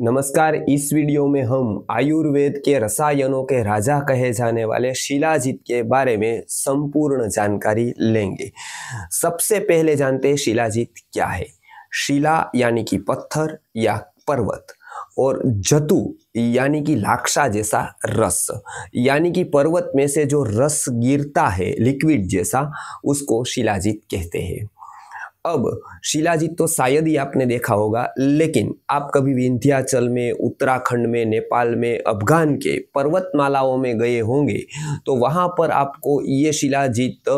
नमस्कार। इस वीडियो में हम आयुर्वेद के रसायनों के राजा कहे जाने वाले शिलाजीत के बारे में संपूर्ण जानकारी लेंगे। सबसे पहले जानते हैं शिलाजीत क्या है। शिला यानी कि पत्थर या पर्वत, और जतु यानी कि लाक्षा जैसा रस, यानी कि पर्वत में से जो रस गिरता है लिक्विड जैसा, उसको शिलाजीत कहते हैं। अब शिलाजीत तो शायद ही आपने देखा होगा, लेकिन आप कभी विंध्याचल में, उत्तराखंड में, नेपाल में, अफगान के पर्वतमालाओं में गए होंगे तो वहाँ पर आपको ये शिलाजीत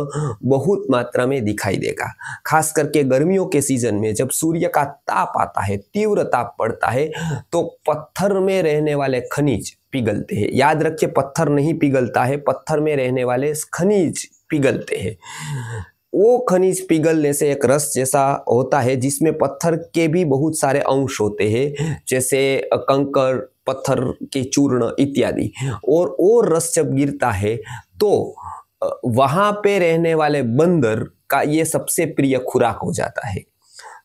बहुत मात्रा में दिखाई देगा। खास करके गर्मियों के सीजन में जब सूर्य का ताप आता है, तीव्र ताप पड़ता है, तो पत्थर में रहने वाले खनिज पिघलते हैं। याद रखिए, पत्थर नहीं पिघलता है, पत्थर में रहने वाले खनिज पिघलते हैं। वो खनिज पिघलने से एक रस जैसा होता है जिसमें पत्थर के भी बहुत सारे अंश होते हैं, जैसे कंकड़, पत्थर के चूर्ण इत्यादि। और वो रस जब गिरता है तो वहाँ पे रहने वाले बंदर का ये सबसे प्रिय खुराक हो जाता है।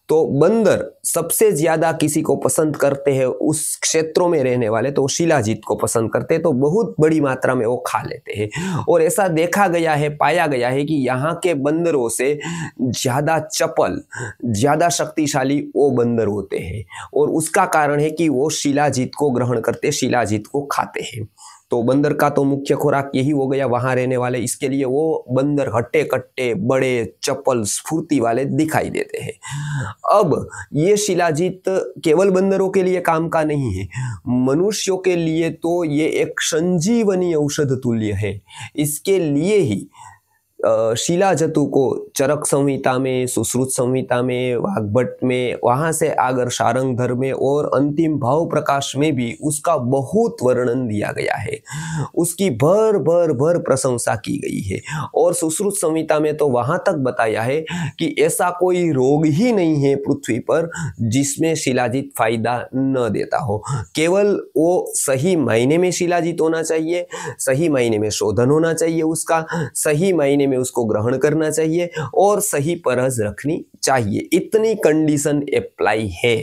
तो बंदर सबसे ज्यादा किसी को पसंद करते हैं, उस क्षेत्रों में रहने वाले तो शिलाजीत को पसंद करते हैं, तो बहुत बड़ी मात्रा में वो खा लेते हैं। और ऐसा देखा गया है, पाया गया है कि यहाँ के बंदरों से ज्यादा चपल, ज्यादा शक्तिशाली वो बंदर होते हैं। और उसका कारण है कि वो शिलाजीत को ग्रहण करते, शिलाजीत को खाते हैं। तो बंदर का तो मुख्य खुराक यही हो गया वहां रहने वाले, इसके लिए वो बंदर हट्टे कट्टे, बड़े, चपल, स्फूर्ति वाले दिखाई देते हैं। अब ये शिलाजीत केवल बंदरों के लिए काम का नहीं है, मनुष्यों के लिए तो ये एक संजीवनी औषध तुल्य है। इसके लिए ही शिलाजतु को चरक संहिता में, सुश्रुत संहिता में, वाग्भट में, वहां से आगर शारंगधर में और अंतिम भाव प्रकाश में भी उसका बहुत वर्णन दिया गया है। उसकी भर भर भर प्रशंसा की गई है। और सुश्रुत संहिता में तो वहां तक बताया है कि ऐसा कोई रोग ही नहीं है पृथ्वी पर जिसमें शिलाजीत फायदा न देता हो। केवल वो सही मायने में शिलाजीत होना चाहिए, सही मायने में शोधन होना चाहिए, उसका सही मायने में उसको ग्रहण करना चाहिए और सही परहज रखनी चाहिए। इतनी कंडीशन अप्लाई है।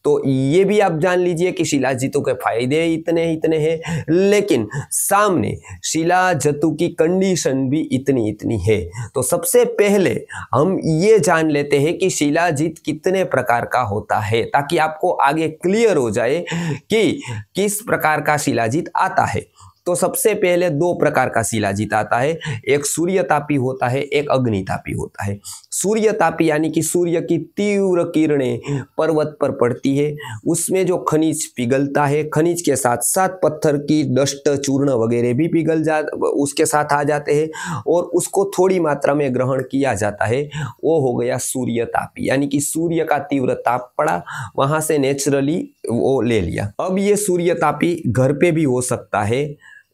तो ये भी आप जान लीजिए कि शिलाजीतों के फायदे इतने इतने हैं, लेकिन सामने शिलाजतु की कंडीशन भी इतनी इतनी है। तो सबसे पहले हम ये जान लेते हैं कि शिलाजीत कितने प्रकार का होता है, ताकि आपको आगे क्लियर हो जाए कि किस प्रकार का शिलाजीत आता है। तो सबसे पहले दो प्रकार का शिलाजीत आता है, एक सूर्यतापी होता है, एक अग्नितापी होता है। सूर्यतापी यानी कि सूर्य की तीव्र किरणें पर्वत पर पड़ती है, उसमें जो खनिज पिघलता है, खनिज के साथ साथ पत्थर की डस्ट, चूर्ण वगैरह भी उसके साथ आ जाते हैं और उसको थोड़ी मात्रा में ग्रहण किया जाता है। वो हो गया सूर्यतापी, यानी कि सूर्य का तीव्र ताप पड़ा, वहां से नेचुरली वो ले लिया। अब ये सूर्यतापी घर पे भी हो सकता है,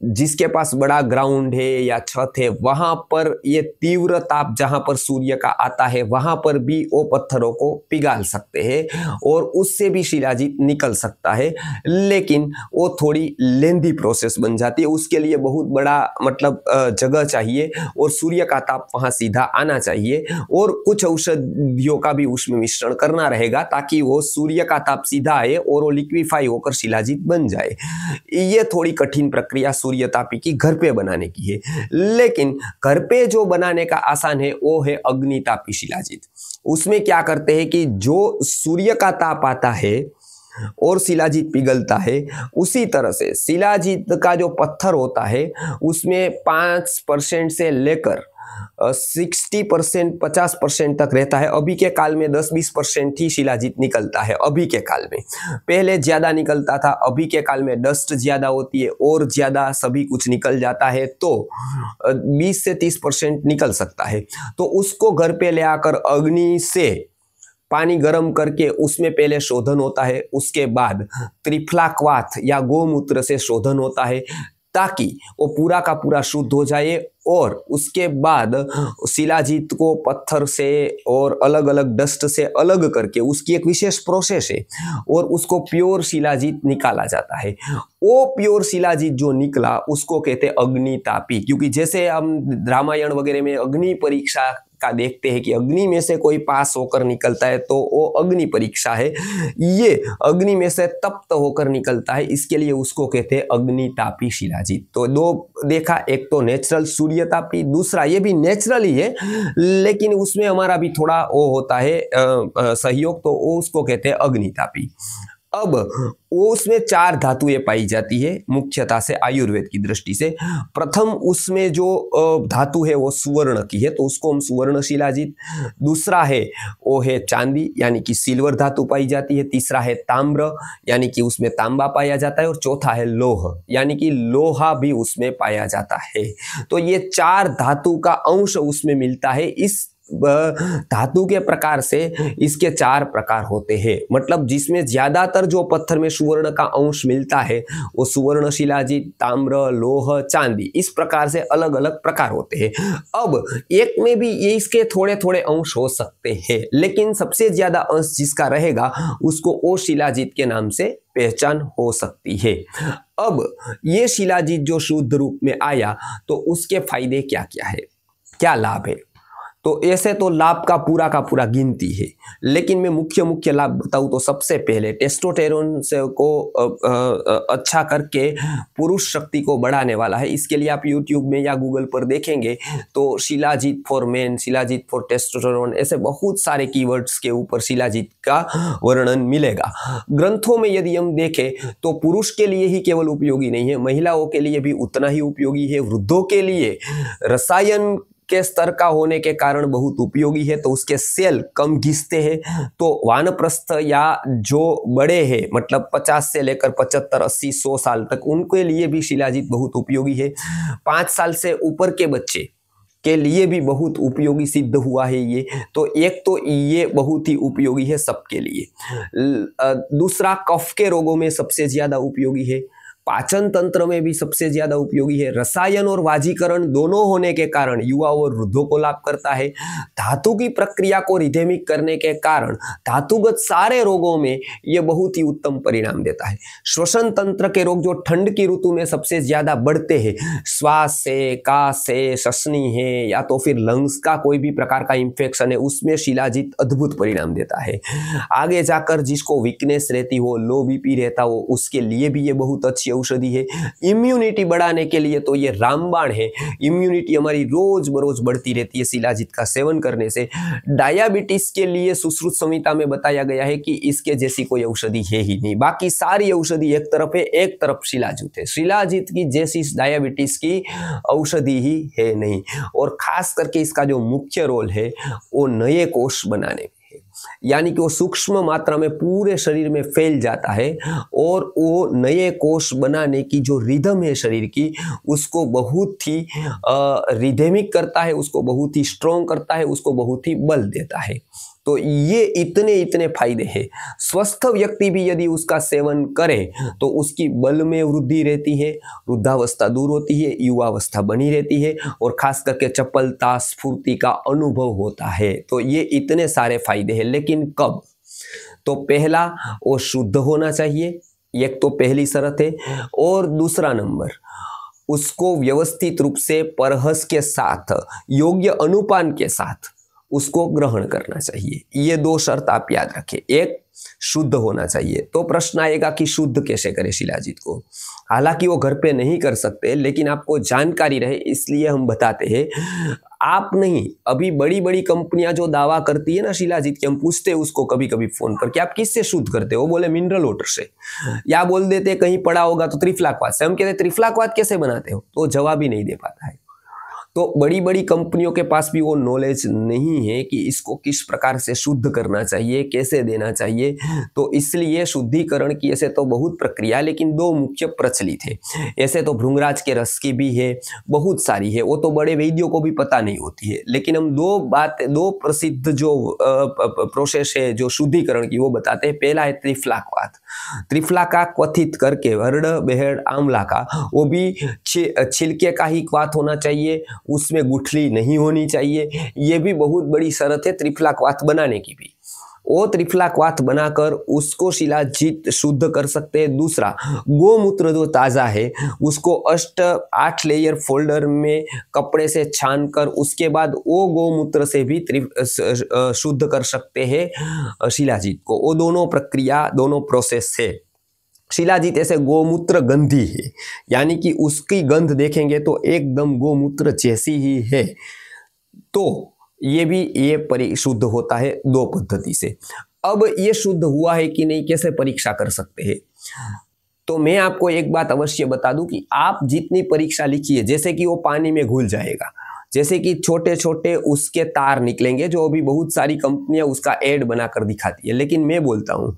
जिसके पास बड़ा ग्राउंड है या छत है, वहां पर ये तीव्र ताप जहां पर सूर्य का आता है वहां पर भी वो पत्थरों को पिघाल सकते हैं और उससे भी शिलाजीत निकल सकता है। लेकिन वो थोड़ी लेंदी प्रोसेस बन जाती है, उसके लिए बहुत बड़ा जगह चाहिए और सूर्य का ताप वहां सीधा आना चाहिए और कुछ औषधियों का भी उसमें मिश्रण करना रहेगा ताकि वो सूर्य का ताप सीधा आए और वो लिक्विफाई होकर शिलाजीत बन जाए। ये थोड़ी कठिन प्रक्रिया सूर्यतापी की घर पे बनाने की है, लेकिन घर पे जो बनाने का आसान है वो है अग्नितापी शिलाजीत। उसमें क्या करते हैं कि जो सूर्य का ताप आता है और शिलाजीत पिघलता है, उसी तरह से शिलाजीत का जो पत्थर होता है उसमें 5% से लेकर 60%, 50% तक रहता है। अभी के काल में 10-20% ही शिलाजीत निकलता है। अभी के काल में, पहले ज्यादा निकलता था, अभी के काल में डस्ट ज्यादा होती है और ज्यादा सभी कुछ निकल जाता है, तो 20 से 30% निकल सकता है। तो उसको घर पे ले आकर अग्नि से पानी गर्म करके उसमें पहले शोधन होता है, उसके बाद त्रिफलाक्वाथ या गोमूत्र से शोधन होता है ताकि वो पूरा का पूरा शुद्ध हो जाए। और उसके बाद शिलाजीत को पत्थर से और अलग अलग डस्ट से अलग करके उसकी एक विशेष प्रोसेस है और उसको प्योर शिलाजीत निकाला जाता है। वो प्योर शिलाजीत जो निकला उसको कहते हैं अग्नितापी, क्योंकि जैसे हम रामायण वगैरह में अग्नि परीक्षा परीक्षा देखते हैं कि अग्नि में से कोई पास होकर निकलता है तो वो अग्नि परीक्षा है, ये अग्नि में से तप्त होकर निकलता है, इसके लिए उसको कहते हैं अग्नितापी शिलाजीत। तो दो देखा, एक तो नेचुरल सूर्यतापी, दूसरा ये भी नेचुरल ही है लेकिन उसमें हमारा भी थोड़ा वो होता है सहयोग, तो वो उसको कहते हैं अग्नितापी। अब वो उसमें 4 धातुएं पाई जाती है मुख्यतः से आयुर्वेद की दृष्टि से। प्रथम उसमें जो धातु है वो सुवर्ण की है, तो उसको हम सुवर्ण शिलाजीत। दूसरा है वो है चांदी यानी कि सिल्वर धातु पाई जाती है। तीसरा है ताम्र यानी कि उसमें तांबा पाया जाता है। और चौथा है लौह यानी कि लोहा भी उसमें पाया जाता है। तो ये 4 धातु का अंश उसमें मिलता है। इस धातु के प्रकार से इसके 4 प्रकार होते हैं, मतलब जिसमें ज्यादातर जो पत्थर में सुवर्ण का अंश मिलता है वो सुवर्ण शिलाजीत, ताम्र, लोह, चांदी, इस प्रकार से अलग अलग प्रकार होते हैं। अब एक में भी ये इसके थोड़े थोड़े अंश हो सकते हैं, लेकिन सबसे ज्यादा अंश जिसका रहेगा उसको ओ शिलाजीत के नाम से पहचान हो सकती है। अब ये शिलाजीत जो शुद्ध रूप में आया तो उसके फायदे क्या क्या है, क्या लाभ है? तो ऐसे तो लाभ का पूरा गिनती है, लेकिन मैं मुख्य लाभ बताऊं तो सबसे पहले टेस्टोस्टेरोन से को अच्छा करके पुरुष शक्ति को बढ़ाने वाला है। इसके लिए आप YouTube में या गूगल पर देखेंगे तो shilajit for main, shilajit for testosterone, ऐसे बहुत सारे कीवर्ड्स के ऊपर शिलाजीत का वर्णन मिलेगा। ग्रंथों में यदि हम देखें तो पुरुष के लिए ही केवल उपयोगी नहीं है, महिलाओं के लिए भी उतना ही उपयोगी है। वृद्धों के लिए रसायन के स्तर का होने के कारण बहुत उपयोगी है, तो उसके सेल कम घिसते हैं। तो वानप्रस्थ या जो बड़े हैं, मतलब 50 से लेकर 75, 80, 100 साल तक, उनके लिए भी शिलाजीत बहुत उपयोगी है। 5 साल से ऊपर के बच्चे के लिए भी बहुत उपयोगी सिद्ध हुआ है ये। तो एक तो ये बहुत ही उपयोगी है सबके लिए। दूसरा कफ के रोगों में सबसे ज्यादा उपयोगी है, पाचन तंत्र में भी सबसे ज्यादा उपयोगी है। रसायन और वाजीकरण दोनों होने के कारण युवा और वृद्धों को लाभ करता है। धातु की प्रक्रिया को रिधेमिक करने के कारण धातुगत सारे रोगों में यह बहुत ही उत्तम परिणाम देता है। श्वसन तंत्र के रोग जो ठंड की ऋतु में सबसे ज्यादा बढ़ते हैं, श्वास से, काश से, श्वसनी है या तो फिर लंग्स का कोई भी प्रकार का इंफेक्शन है, उसमें शिलाजीत अद्भुत परिणाम देता है। आगे जाकर जिसको वीकनेस रहती हो, लो बीपी रहता हो, उसके लिए भी ये बहुत अच्छी औषधि है। इम्यूनिटी बढ़ाने के लिए तो ये रामबाण है, इम्यूनिटी हमारी रोज बरोज बढ़ती रहती है शिलाजीत का सेवन करने से। डायबिटीज के लिए सुश्रुत संहिता में बताया गया है कि इसके जैसी कोई औषधि है ही नहीं, बाकी सारी औषधि एक तरफ है, एक तरफ शिलाजीत है। शिलाजीत की जैसी डायबिटीज की औषधि ही है नहीं। और खास करके इसका जो मुख्य रोल है वो नए कोष बनाने में, यानी कि वो सूक्ष्म मात्रा में पूरे शरीर में फैल जाता है और वो नए कोष बनाने की जो रिदम है शरीर की, उसको बहुत ही रिधेमिक करता है, उसको बहुत ही स्ट्रॉन्ग करता है, उसको बहुत ही बल देता है। तो ये इतने फायदे हैं। स्वस्थ व्यक्ति भी यदि उसका सेवन करे तो उसकी बल में वृद्धि रहती है, वृद्धावस्था दूर होती है, युवावस्था बनी रहती है और खास करके चपलता, स्फूर्ति का अनुभव होता है। तो ये इतने सारे फायदे हैं। लेकिन कब? तो पहला, वो शुद्ध होना चाहिए, एक तो पहली शर्त है। और दूसरा नंबर, उसको व्यवस्थित रूप से परहस के साथ, योग्य अनुपान के साथ उसको ग्रहण करना चाहिए। ये 2 शर्त आप याद रखें। एक, शुद्ध होना चाहिए। तो प्रश्न आएगा कि शुद्ध कैसे करें शिलाजीत को? हालांकि वो घर पे नहीं कर सकते, लेकिन आपको जानकारी रहे इसलिए हम बताते हैं। आप नहीं, अभी बड़ी बड़ी कंपनियां जो दावा करती है ना शिलाजीत की, हम पूछते हैं उसको कभी कभी फोन पर कि आप किससे शुद्ध करते हो, बोले मिनरल वाटर से, या बोल देते कहीं पड़ा होगा तो त्रिफलाक्वाद से। हम कहते त्रिफलाक्वाद कैसे बनाते हो, तो जवाब ही नहीं दे पाता है। तो बड़ी बड़ी कंपनियों के पास भी वो नॉलेज नहीं है कि इसको किस प्रकार से शुद्ध करना चाहिए, कैसे देना चाहिए। तो इसलिए शुद्धिकरण की ऐसे तो बहुत प्रक्रिया, लेकिन 2 मुख्य प्रचलित है। ऐसे तो भृंगराज के रस की भी है, बहुत सारी है, वो तो बड़े वैद्यों को भी पता नहीं होती है। लेकिन हम 2 प्रसिद्ध जो प्रोसेस है जो शुद्धिकरण की, वो बताते हैं। पहला है त्रिफलाक्वाद। त्रिफला का क्वथित करके, हरड़, बेहड़, आंवला का, वो भी छिलके का ही क्वाथ होना चाहिए, उसमें गुठली नहीं होनी चाहिए। ये भी बहुत बड़ी शर्त है त्रिफला क्वाथ बनाने की भी। वो त्रिफला क्वाथ बनाकर उसको शिलाजीत शुद्ध कर सकते हैं। दूसरा, गोमूत्र जो ताज़ा है उसको 8 लेयर फोल्डर में कपड़े से छान कर उसके बाद वो गोमूत्र से भी शुद्ध कर सकते हैं शिलाजीत को। वो दोनों प्रक्रिया, दोनों प्रोसेस है। शिलाजीत ऐसे गोमूत्र गंधी है, यानी कि उसकी गंध देखेंगे तो एकदम गोमूत्र जैसी ही है। तो ये शुद्ध होता है 2 पद्धति से। अब ये शुद्ध हुआ है कि नहीं, कैसे परीक्षा कर सकते हैं? तो मैं आपको एक बात अवश्य बता दूं कि आप जितनी परीक्षा लिखिए, जैसे कि वो पानी में घुल जाएगा, जैसे कि छोटे छोटे उसके तार निकलेंगे, जो अभी बहुत सारी कंपनियां उसका एड बनाकर दिखाती है। लेकिन मैं बोलता हूं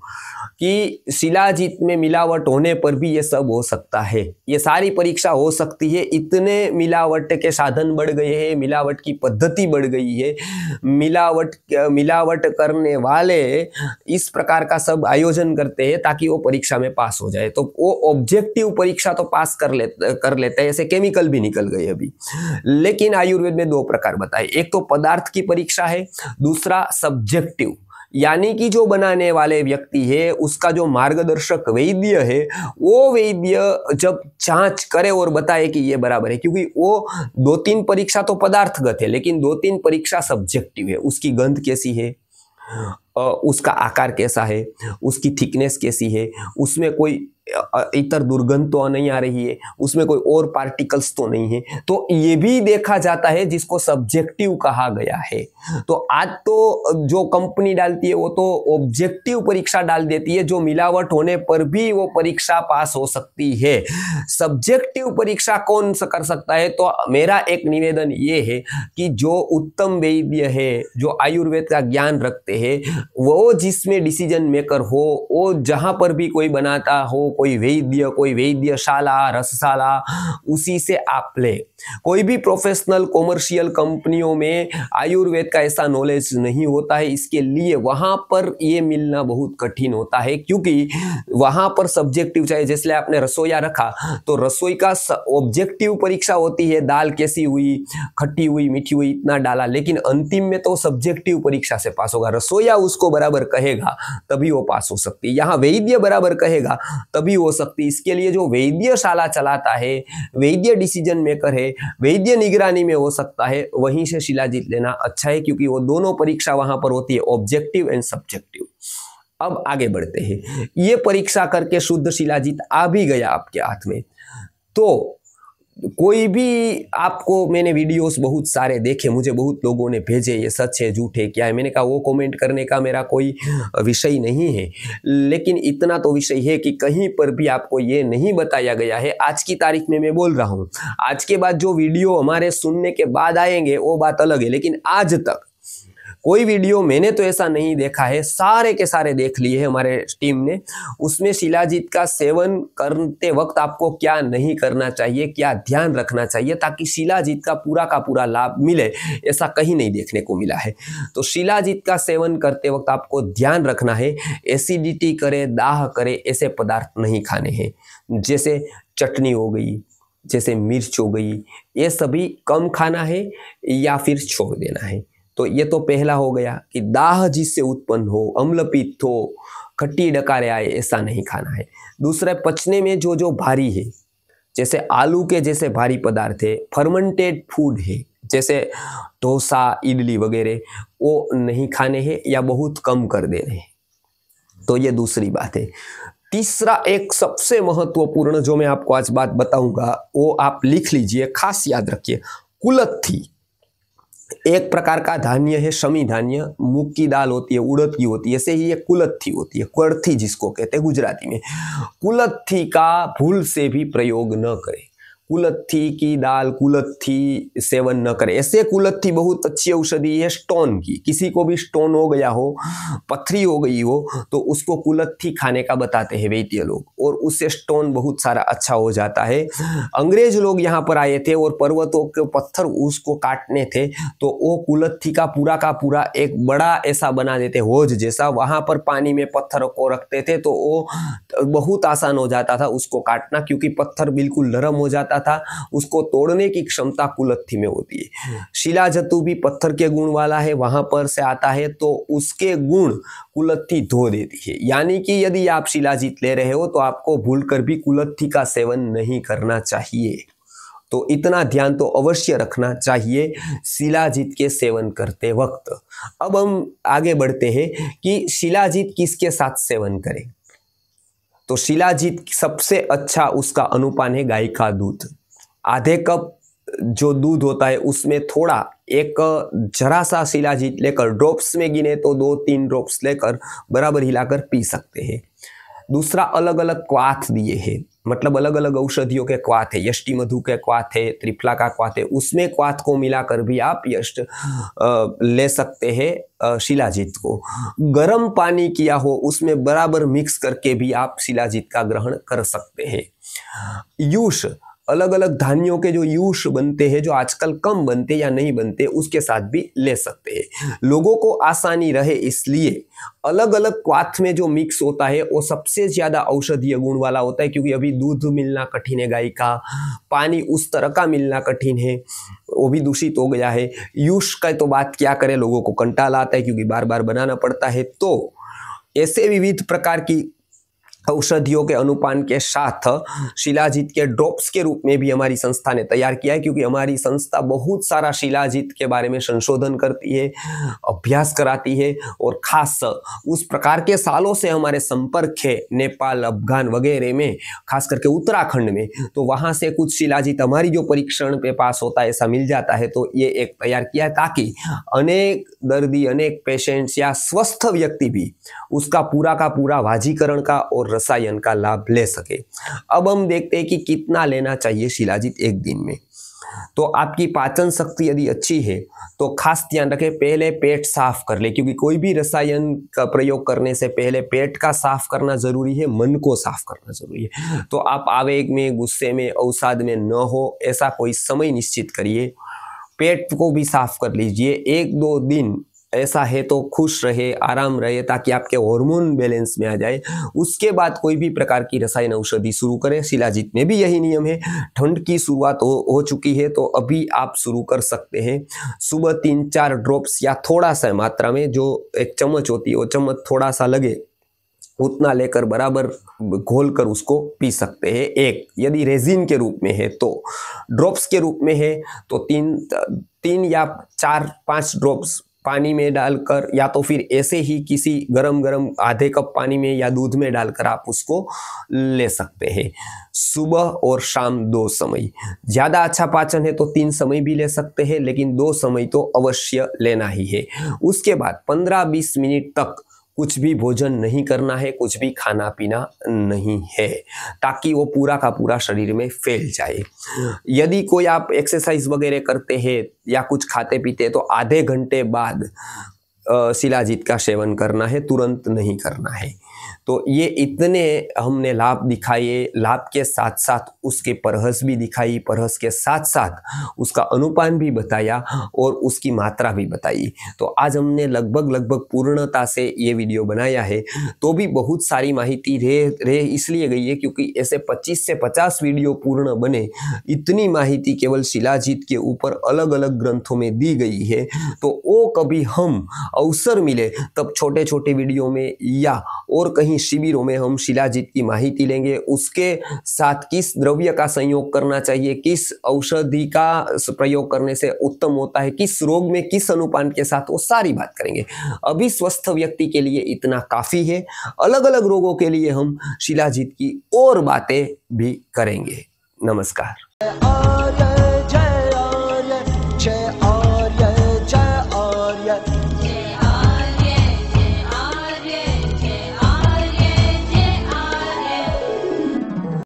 कि शिलाजीत में मिलावट होने पर भी ये सब हो सकता है, ये सारी परीक्षा हो सकती है। इतने मिलावट के साधन बढ़ गए हैं, मिलावट की पद्धति बढ़ गई है, मिलावट करने वाले इस प्रकार का सब आयोजन करते हैं ताकि वो परीक्षा में पास हो जाए। तो वो ऑब्जेक्टिव परीक्षा तो पास कर लेते हैं, ऐसे केमिकल भी निकल गए अभी। लेकिन आयुर्वेद में 2 प्रकार बताए, एक तो पदार्थ की परीक्षा है, दूसरा सब्जेक्टिव, यानी कि जो बनाने वाले व्यक्ति है उसका जो मार्गदर्शक वैद्य है, वो वैद्य जब जांच करे और बताए कि ये बराबर है, क्योंकि वो 2-3 परीक्षा तो पदार्थगत है, लेकिन 2-3 परीक्षा सब्जेक्टिव है। उसकी गंध कैसी है, उसका आकार कैसा है, उसकी थिकनेस कैसी है, उसमें कोई इतर दुर्गंध तो नहीं आ रही है, उसमें कोई और पार्टिकल्स तो नहीं है, तो ये भी देखा जाता है, जिसको सब्जेक्टिव कहा गया है। तो आज तो जो कंपनी डालती है वो तो ऑब्जेक्टिव परीक्षा डाल देती है, जो मिलावट होने पर भी वो परीक्षा पास हो सकती है। सब्जेक्टिव परीक्षा कौन सा कर सकता है? तो मेरा एक निवेदन ये है कि जो उत्तम वैद्य है, जो आयुर्वेद का ज्ञान रखते हैं, वो जिसमें डिसीजन मेकर हो, वो जहां पर भी कोई बनाता हो, कोई वैद्यशाला, रसशाला, उसी से आप ले। कोई भी प्रोफेशनल कॉमर्शियल कंपनियों में आयुर्वेद का ऐसा नॉलेज नहीं होता है, इसके लिए वहां पर ये मिलना बहुत कठिन होता है, क्योंकि वहां पर सब्जेक्टिव, चाहे जैसे आपने रसोईया रखा तो रसोई का ऑब्जेक्टिव परीक्षा होती है, दाल कैसी हुई, खट्टी हुई, मीठी हुई, इतना डाला, लेकिन अंतिम में तो सब्जेक्टिव परीक्षा से पास होगा। रसोईया उसको बराबर कहेगा तभी वो पास हो सकती है, यहाँ वैद्य बराबर कहेगा तभी हो सकती है। इसके लिए जो वैद्यशाला चलाता है, वैद्य डिसीजन मेकर है, वैद्य निगरानी में हो सकता है, वहीं से शिलाजीत लेना अच्छा है, क्योंकि वो दोनों परीक्षा वहां पर होती है, ऑब्जेक्टिव एंड सब्जेक्टिव। अब आगे बढ़ते हैं, ये परीक्षा करके शुद्ध शिलाजीत आ भी गया आपके हाथ में, तो कोई भी आपको, मैंने वीडियोस बहुत सारे देखे, मुझे बहुत लोगों ने भेजे, ये सच है झूठ है क्या है, मैंने कहा वो कमेंट करने का मेरा कोई विषय नहीं है, लेकिन इतना तो विषय है कि कहीं पर भी आपको ये नहीं बताया गया है। आज की तारीख में मैं बोल रहा हूँ, आज के बाद जो वीडियो हमारे सुनने के बाद आएंगे वो बात अलग है, लेकिन आज तक कोई वीडियो मैंने तो ऐसा नहीं देखा है, सारे के सारे देख लिए हैं हमारे टीम ने, उसमें शिलाजीत का सेवन करते वक्त आपको क्या नहीं करना चाहिए, क्या ध्यान रखना चाहिए ताकि शिलाजीत का पूरा लाभ मिले, ऐसा कहीं नहीं देखने को मिला है। तो शिलाजीत का सेवन करते वक्त आपको ध्यान रखना है, एसिडिटी करे, दाह करे, ऐसे पदार्थ नहीं खाने हैं, जैसे चटनी हो गई, जैसे मिर्च हो गई, ये सभी कम खाना है या फिर छोड़ देना है। तो ये तो पहला हो गया कि दाह जिससे उत्पन्न हो, अम्लपित्त हो, खट्टी डकारे आए, ऐसा नहीं खाना है। दूसरा, पचने में जो जो भारी है, जैसे आलू के जैसे भारी पदार्थ है, फर्मेंटेड फूड है, जैसे डोसा, इडली वगैरह, वो नहीं खाने हैं या बहुत कम कर देने हैं। तो ये दूसरी बात है। तीसरा, एक सबसे महत्वपूर्ण जो मैं आपको आज बात बताऊंगा वो आप लिख लीजिए, खास याद रखिए। कुलत्थी एक प्रकार का धान्य है, शमी धान्य, मूंग की दाल होती है, उड़द की होती है, ऐसे ही ये कुलत्थी होती है, कुर्थी जिसको कहते हैं गुजराती में। कुलत्थी का भूल से भी प्रयोग न करें, कुलत्थी की दाल, कुलत्थी सेवन न करें। ऐसे कुलत्थी बहुत अच्छी औषधि है स्टोन की, किसी को भी स्टोन हो गया हो, पथरी हो गई हो, तो उसको कुलत्थी खाने का बताते हैं वैद्य लोग, और उससे स्टोन बहुत सारा अच्छा हो जाता है। अंग्रेज लोग यहाँ पर आए थे और पर्वतों के पत्थर उसको काटने थे, तो वो कुलत्थी का पूरा एक बड़ा ऐसा बना देते, होज जैसा, वहां पर पानी में पत्थरों को रखते थे, तो वो बहुत आसान हो जाता था उसको काटना, क्योंकि पत्थर बिल्कुल नरम हो जाता आता था उसको तोड़ने की क्षमता कुलत्थी में होती है। शिलाजतु भी पत्थर के गुण वाला है, वहां पर से आता है, तो उसके गुण कुलत्थी धो देती है। यानी कि यदि आप शिलाजीत ले रहे हो तो आपको भूलकर भी कुलत्थी का सेवन नहीं करना चाहिए। तो इतना ध्यान तो अवश्य रखना चाहिए शिलाजीत के सेवन करते वक्त। अब हम आगे बढ़ते हैं कि शिलाजीत किसके साथ सेवन करें। तो शिलाजीत सबसे अच्छा उसका अनुपान है गाय का दूध। आधे कप जो दूध होता है उसमें थोड़ा एक जरा सा शिलाजीत लेकर, ड्रॉप्स में गिने तो 2-3 ड्रॉप्स लेकर बराबर हिलाकर पी सकते हैं। दूसरा, अलग अलग क्वाथ दिए हैं, मतलब अलग अलग औषधियों के क्वाथ है, यष्टि मधु के क्वाथ है, त्रिफला का क्वाथ है, उसमें क्वाथ को मिलाकर भी आप यष्ट ले सकते हैं शिलाजीत को। गर्म पानी किया हो उसमें बराबर मिक्स करके भी आप शिलाजीत का ग्रहण कर सकते हैं। यूष, अलग अलग धान्यों के जो यूष बनते हैं, जो आजकल कम बनते या नहीं बनते, उसके साथ भी ले सकते हैं। लोगों को आसानी रहे इसलिए अलग अलग क्वाथ में जो मिक्स होता है वो सबसे ज्यादा औषधीय गुण वाला होता है, क्योंकि अभी दूध मिलना कठिन है गाय का, पानी उस तरह का मिलना कठिन है, वो भी दूषित हो गया है। यूष का तो बात क्या करें, लोगों को कंटाला आता है क्योंकि बार बार बनाना पड़ता है। तो ऐसे विविध प्रकार की औषधियों के अनुपान के साथ शिलाजीत के ड्रॉप्स के रूप में भी हमारी संस्था ने तैयार किया है, क्योंकि हमारी संस्था बहुत सारा शिलाजीत के बारे में संशोधन करती है, अभ्यास कराती है, और खास उस प्रकार के सालों से हमारे संपर्क है नेपाल, अफगान वगैरह में, खास करके उत्तराखंड में। तो वहां से कुछ शिलाजीत हमारी जो परीक्षण पे पास होता है ऐसा मिल जाता है। तो ये एक तैयार किया है ताकि अनेक दर्दी, अनेक पेशेंट्स या स्वस्थ व्यक्ति भी उसका पूरा का पूरा वाजीकरण का और रसायन का लाभ ले सके। अब हम देखते हैं कि कितना लेना चाहिए शिलाजीत एक दिन में। तो आपकी पाचन शक्ति यदि अच्छी है तो खास ध्यान रखें, पहले पेट साफ कर ले, क्योंकि कोई भी रसायन का प्रयोग करने से पहले पेट का साफ करना जरूरी है, मन को साफ करना जरूरी है। तो आप आवेग में, गुस्से में, अवसाद में न हो, ऐसा कोई समय निश्चित करिए। पेट को भी साफ कर लीजिए। 1-2 दिन ऐसा है तो खुश रहे, आराम रहे, ताकि आपके हार्मोन बैलेंस में आ जाए। उसके बाद कोई भी प्रकार की रसायन औषधि शुरू करें। शिलाजीत में भी यही नियम है। ठंड की शुरुआत हो चुकी है तो अभी आप शुरू कर सकते हैं। सुबह 3-4 ड्रॉप्स या थोड़ा सा मात्रा में, जो एक चम्मच होती है वो चम्मच थोड़ा सा लगे उतना लेकर बराबर घोलकर उसको पी सकते हैं। एक, यदि रेजिन के रूप में है तो, ड्रॉप्स के रूप में है तो 3 या 4-5 ड्रॉप्स पानी में डालकर, या तो फिर ऐसे ही किसी गरम आधे कप पानी में या दूध में डालकर आप उसको ले सकते हैं। सुबह और शाम 2 समय। ज़्यादा अच्छा पाचन है तो 3 समय भी ले सकते हैं, लेकिन 2 समय तो अवश्य लेना ही है। उसके बाद 15-20 मिनट तक कुछ भी भोजन नहीं करना है, कुछ भी खाना पीना नहीं है, ताकि वो पूरा का पूरा शरीर में फैल जाए। यदि कोई आप एक्सरसाइज वगैरह करते हैं या कुछ खाते पीते हैं तो आधे घंटे बाद शिलाजीत का सेवन करना है, तुरंत नहीं करना है। तो ये इतने हमने लाभ दिखाए, लाभ के साथ साथ उसके परहस भी दिखाई, परहस के साथ साथ उसका अनुपान भी बताया और उसकी मात्रा भी बताई। तो आज हमने लगभग पूर्णता से ये वीडियो बनाया है। तो भी बहुत सारी माहिती रह इसलिए गई है क्योंकि ऐसे 25 से 50 वीडियो पूर्ण बने, इतनी माहिती केवल शिलाजीत के ऊपर अलग अलग ग्रंथों में दी गई है। तो वो कभी हम अवसर मिले तब छोटे छोटे वीडियो में या और कहीं शिविरों में हम शिलाजीत की माहिती लेंगे, उसके साथ किस द्रव्य का संयोग करना चाहिए, किस औषधि का प्रयोग करने से उत्तम होता है, किस रोग में किस अनुपान के साथ, वो सारी बात करेंगे। अभी स्वस्थ व्यक्ति के लिए इतना काफी है। अलग अलग रोगों के लिए हम शिलाजीत की और बातें भी करेंगे। नमस्कार।